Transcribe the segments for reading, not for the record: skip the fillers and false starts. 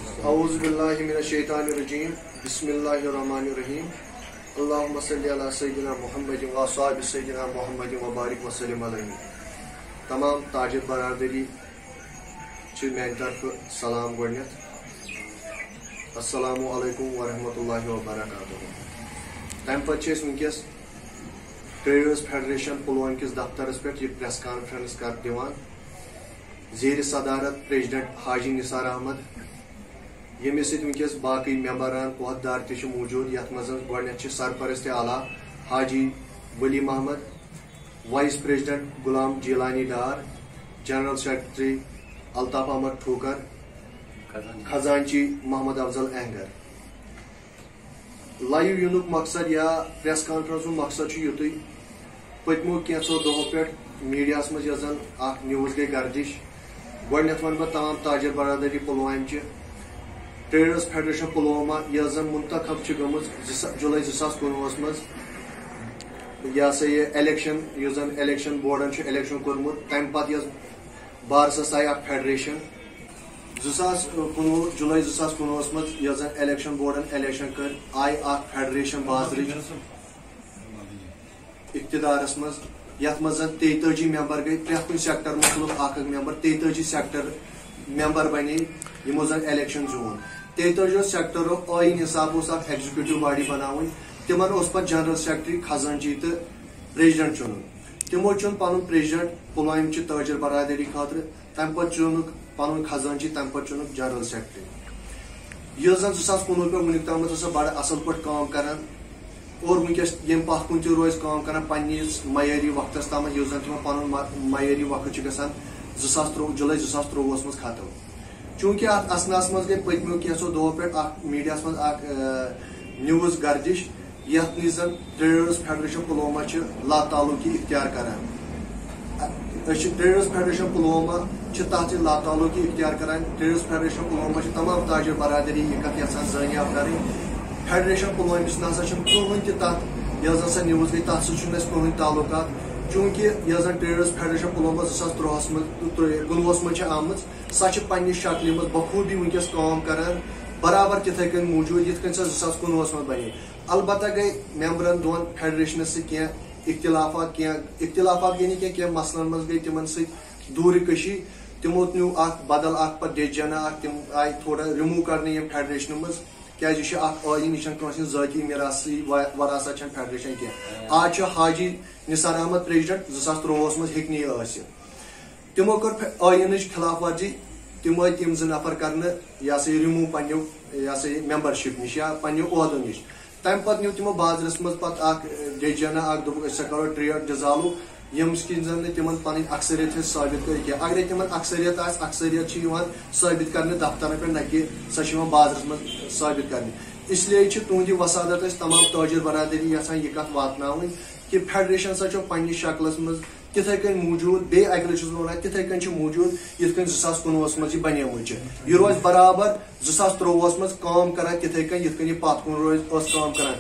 اعوذ باللہ من الشیطان الرجیم بسم اللہ الرحمن الرحیم اللہم صلی علی سیدنا محمد و اصحاب سیدنا محمد و بارک وسلم علیہ. تمام تاجر برادری میانہ طرف سلام گۄڈنیتھ السلام علیکم ورحمۃ اللہ وبرکاتہ. تمہ پتہ ونکس ٹریڈرز فیڈریشن پلوامہ کس دفترس پہ یہ پریس کانفرنس کر دِوان زیر صدارت پریزیڈنٹ حاجی نثار احمد یمس ونکس باقی ممبران عہدیدار تہ موجود یت مز گۄڈنیتھ سرپرست اعلیٰ حاجی ولی محمد، vice president Ghulam Jilani Dar, general secretary Altaf Ahmad ٹھوکر، خزانچی محمد افضل اہنگر. لائیو ینک مقصد یا پریس کانفرنس مقصد یُتُے پتمو کینژو دۄہو پٮ۪ٹھ میڈیاہس منٛز یۄس زن اکھ نیوز گٔے گردش. گۄڈنیتھ ون بہٕ تمام تاجر برادری پلوامچہِ ٹریڈرز فیڈریشن پلوامہ یۄس زن منتخب چھِ گٔمٕژ جُلائی 2019 منٛز یہ الیکشن یُس زن الیکشن بورڈن چھُ الیکشن کوٚرمُت تمہِ پتہٕ یۄس بارسس آیہِ اکھ فیڈریشن 2019 جُلائی 2019 منٛز یۄس زن الیکشن بورڈن الیکشن کٔر آیہِ اکھ فیڈریشن بازرٕچ اقتدارس منٛز یتھ منٛز زن 43 ممبر گٔے پرٛٮ۪تھ کُنہِ سیکٹر مُختلف اکھ ممبر 43 سیکٹر ممبر بنے یمو زن الیکشن زون. 43 سیکٹرو ٲییٖن حساب اوس اکھ ایگزیکیوٹو باڈی بناوٕنۍ تمن اوس پتہٕ جنرل سیکرٹری خزانچی تہٕ پریزیڈنٹ چُنُن. تمو چُن پنُن پریزیڈنٹ پلوامچہِ تاجر برادری خٲطرٕ، تمہِ پتہٕ چُنُکھ پنُن خزانچی، تمہِ پتہٕ چُنُکھ جنرل سیکرٹری. یۄس زن 2019 پٮ۪ٹھ وُنیُک تامتھ ٲس بڑٕ اصل پٲٹھۍ کٲم کران اور ونکس یم پتھ کُن تہِ روزِ کٲم کران پننس معیٲری وقتس تامتھ یُس زن تمن پنُن معیٲری وقت چھُ گژھان جُلائی 2023 منٛز ختم. چوٗنٛکہِ اتھ اسناہس منٛز گٔے پٔتمیو کینٛژو دۄہو پٮ۪ٹھ اکھ میڈیاہس منٛز اکھ نیوز گردش یتھ نِش زن ٹریڈرز فیڈریشن پلوامہ چھِ لاتعلقی اختیار کران. أسۍ چھِ ٹریڈرز فیڈریشن پلوامہ چھِ تتھ سۭتۍ لاتعلقی اختیار کران. ٹریڈرز فیڈریشن پلوامہ چھِ تمام تاجر برادری یہ کتھ یژھان زٲنیاب کرٕنۍ. فیڈریشن پلوامس نسا چھُنہٕ کٕہٕنۍ تہِ تتھ یۄس زن سۄ نیوز گٔے تتھ سۭتۍ چھُنہٕ اسہِ کٕہٕنۍ تعلقات. چوٗنٛکہِ یۄس زن ٹریڈرز فیڈریشن پلوامہ 2013 منٛز چھِ آمٕژ سۄ چھِ پننہِ شکلہِ منٛز بخوٗبی ونکس کٲم کران برابر تِتھے کٔنۍ موٗجوٗد یِتھ کٔنۍ سۄ 2019 منٛز بنے. البتہ گٔے ممبرن دۄن فیڈریشنس سۭتۍ کینٛہہ اختلافات گٔے نہٕ کینٛہہ مسلن منٛز گٔے تِمن سۭتۍ دوٗرِ کٔشی. تِمو نیوٗ اکھ بدل اکھ پتہٕ ڈیسجنا اکھ تِم آیہِ تھوڑا رِموٗ کرنہٕ ییٚمہِ فیڈریشنہٕ منٛز کیازِ یہِ چھُ اکھ ٲییٖن یہِ چھنہٕ کٲنٛسہِ ہٕنٛز ذٲتی میراثی وراثت چھنہٕ فیڈریشن کینٛہہ. آز چھُ حاجی نثار احمد پریزیڈنٹ 2023 منٛز ہیٚکہِ نہٕ یہِ ٲسِتھ. تِمو کٔر ٲییٖنٕچ خلاف ورزی. تِم آیہِ تِم 2 نفر کرنہٕ یہِ رِموٗ پننیو ممبرشِپ نِش یا پننیو عہدو نِش. تمہِ پتہٕ نیوٗ تِمو بازرس منٛز پتہٕ اکھ ڈیسجنا اکھ دوٚپُکھ أسۍ ہسا کرو ٹریڈ ڈِزالو ییٚمِس کِنۍ زن نہٕ تِمن پنٕنۍ اکثریت ہیٚکہِ ثٲبت کٔرِتھ کینٛہہ. اگرے تِمن اکثریت آسہِ اکثریت چھِ یِوان ثٲبت کرنہٕ دفترن پٮ۪ٹھ نہ کہِ سۄ چھِ یِوان بازرس منٛز ثٲبت کرنہٕ. اس لیے چھِ تُہنٛدِ وسادت أسۍ تمام تاجر برادری یژھان یہِ کتھ واتناوٕنۍ کہِ فیڈریشن ہسا چھُ پننہِ شکلس منٛز تِتھے کٔنۍ موٗجوٗد. بیٚیہِ اکہِ لٹہِ چھُس بہٕ ونان تِتھے کٔنۍ چھُ موٗجوٗد یِتھ کٔنۍ 2019 منٛز یہِ بنیومُت چھُ. یہِ روزِ برابر 2023 منٛز کٲم کران تِتھے کٔنۍ یِتھ کٔنۍ یہِ پتھ کُن ٲس کٲم کران.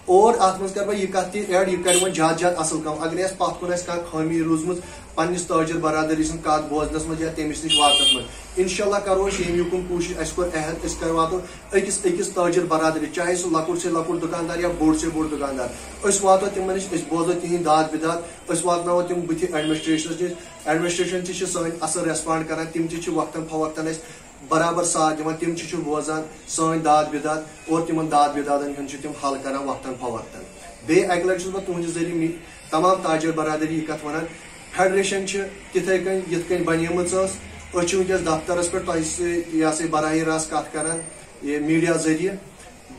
اور اتھ منٛز کرٕ بہٕ یہِ کتھ تہِ ایڈ یہِ کرِ وۄنۍ زیادٕ اصل کٲم. اگرے اسہِ پتھ کُن آسہِ کانٛہہ خٲمی روٗزمٕژ پننس تاجر برادری سٕنٛز کتھ بوزنس منٛز یا تٔمِس نِش واتنس منٛز انشاء اللہ کرو أسۍ ییٚمہِ یُکُن کوٗشش. اسہِ کوٚر عہد أسۍ واتو أکِس تاجر برادری چاہے سُہ لۄکُٹ سے لۄکُٹ دُکاندار یا بوٚڑ سے بوٚڑ دُکاندار. أسۍ واتو تِمن نِش أسۍ بوزو تِہنٛدۍ داد بِداد. أسۍ واتناوو تِم بٕتھِ ایڈمنسٹریشنس نِش. ایڈمنسٹریشن تہِ چھِ سٲنۍ اصل ریسپانڈ کران. تِم تہِ چھِ وقتن فوقتن اسہِ برابر ساتھ دِوان. تِم تہِ چھِ بوزان سٲنۍ داد بِداد اور تِمن داد بِدادن ہُنٛد چھِ تِم حل کران وقتن فوقتن. بیٚیہِ اکہِ لٹہِ چھُس بہٕ تُہنٛدِ ذٔریعہٕ تمام تاجر برادری یہِ کتھ ونان فیڈریشن چھِ تِتھے کٔنۍ یِتھ کٔنۍ بنیمٕژ ٲس. أسۍ چھِ ونکس دفترس پٮ۪ٹھ تۄہہِ سۭتۍ براہ راست کتھ کران میڈیا ذٔریعہٕ.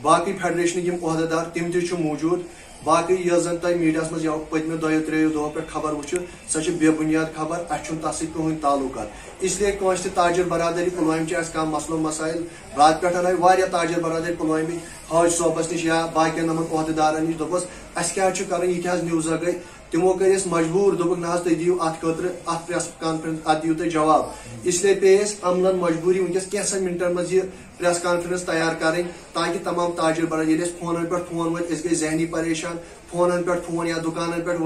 باقٕے فیڈریشنٕکۍ یِم عہدیدار تِم تہِ چھِ موٗجوٗد. باقٕے یۄس زن تۄہہِ میڈیاہس منٛز پٔتمیو 2-3 دۄہو پٮ۪ٹھ خبر وٕچھو سۄ چھِ بے بُنیاد خبر. اسہِ چھُنہٕ تتھ سۭتۍ کٕہٕنۍ تعلقات. اس لیے کٲنٛسہِ تہِ تاجر برادری پلوامچہِ آسہِ کانٛہہ مسلہٕ مسایل راتہٕ پٮ۪ٹھ آیہِ واریاہ تاجر برادری پلوامٕکۍ حاج صٲبس نِش یا باقین یِمن عہدیدارن نِش دوٚپُس اسہِ کیٛاہ چھُ کرُن یہِ کیٛاہ نِوزا گٔے. تِمو کٔرۍ أسۍ مجبوٗر دوٚپُکھ نہ حظ تُہۍ دِیِو اتھ خٲطرٕ اتھ پریس کانفرنس اتھ دِیِو تُہۍ جواب. اس لیے پیٚیہِ اَسہِ عملن مجبوٗری ونکس کینٛژن منٹن منٛز یہِ پریس کانفرنس تیار کرٕنۍ تاکہِ تمام تاجر برادری ییٚلہِ اَسہِ فونن پٮ۪ٹھ فون وٲتۍ أسۍ گٔے ذہنی پریشان. فونن پٮ۪ٹھ فون یا دُکانن پٮ۪ٹھ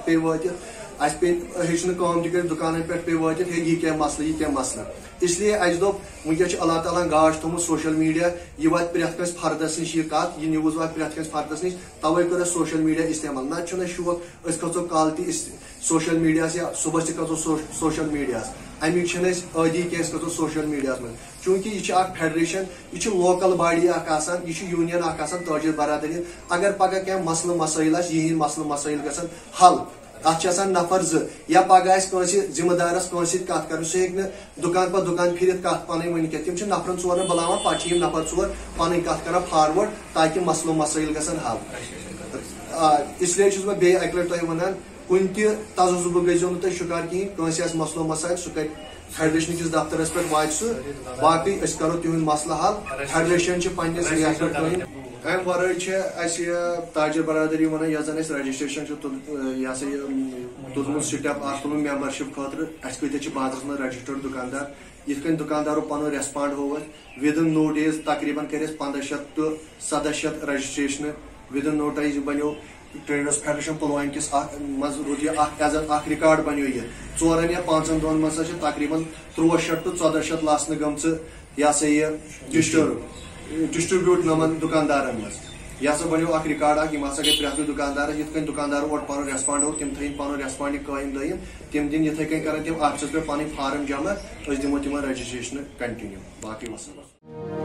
پیٚیہِ وٲتِتھ اسہِ پیٚیہِ ہیٚچھ نہٕ کٲم تہِ کٔرِتھ دُکانن پٮ۪ٹھ پیٚیہِ وٲتِتھ ہے یہِ کیٛاہ مسلہٕ یہِ کیٛاہ مسلہٕ. اس لیے اس دوپ ونکس اللہ تعالیٰ گاش تھومت سوشل میڈیا یہ وات پریت کنس فردس نش یہ کت یہ نیوز وات پریت کنس فردس نش توے کر سوشل میڈیا استعمال نہ چھ شوق اس کھسو کالتی سوشل میڈیا یا صبح کھسو سوشل میڈیا امیک عادی کی کھسو سوشل میڈیا من چونکہ یہ فیڈریشن یہ لوکل باڈی آسان یہ یونین آسان تاجر برادری اگر پگہ کی مسلہ مسائل یہ مسلہ مسائل گھن حل ات نفر یا پگہ ذمہ دارس کنس کت کر سہ ہیٚکہِ دکان پہ دکان پھرت کت پن ون تم نفرن ژورن بلاوان پہ نفر ژور پن کت کر فاروڈ تاکہ مسلو مسائل گھن حل اس لیے میں بیٚیہِ اکہ لٹہِ تۄہہِ ونان کُنہِ تہِ تجربہٕ گٔژھِو نہٕ تُہۍ شِکار کِہیٖنۍ کٲنٛسہِ آسہِ مسلو مسائل سُہ کر فیڈریشن کس دفترس پہ واتہِ سُہ باقٕے أسۍ کرو تِہُنٛد مسلہٕ حل فیڈریشن چھِ پننِس یتھ پٮ۪ٹھ قٲیِم امہ ورٲے اَسہِ تاجر برادری ونان یۄس زن اَسہِ رجسٹریشن یہ ہسا یہ تُلمُت سٹیپ اکھ تُلُن ممبرشپ خٲطرٕ اَسہِ کۭتیاہ چھِ بازرس منٛز رجسٹٲرڈ دُکاندار یِتھ کٔنۍ دُکاندارو پنُن ریسپانڈ ہوو وِدن نو ڈیز تقریباً کر 1500 to 1700 registration within nine days بنیو ٹریڈرس فیڈریشن پلوامہ کس مز روٗد یہِ اکھ رِکاڈ بنیو یہ 4 یا 5 دۄہن منٛز چھِ تقریباً 6300 to 1400 لاسنہٕ گٔمژٕ یہ ہسا یہ ڈسٹریبیوٹ نمن دکاندارن مز یہ ہسا بنیو اکھ رِکاڈ اکھ یم ہسا گٔے پرٛٮ۪تھ دُکاندار یِتھ کٔنۍ دُکاندارو اور پنُن ریسپانڈ ہوو تِم تھٲیِن پنُن ریسپانڈ قٲیِم دٲیِم تِم دِن یِتھٕے کٔنۍ کرن تِم آفسس پٮ۪ٹھ پنٕنۍ فارم جمع أسۍ دِمو تِمن رجسٹریشن کنٹِنیو باقٕے وسلام.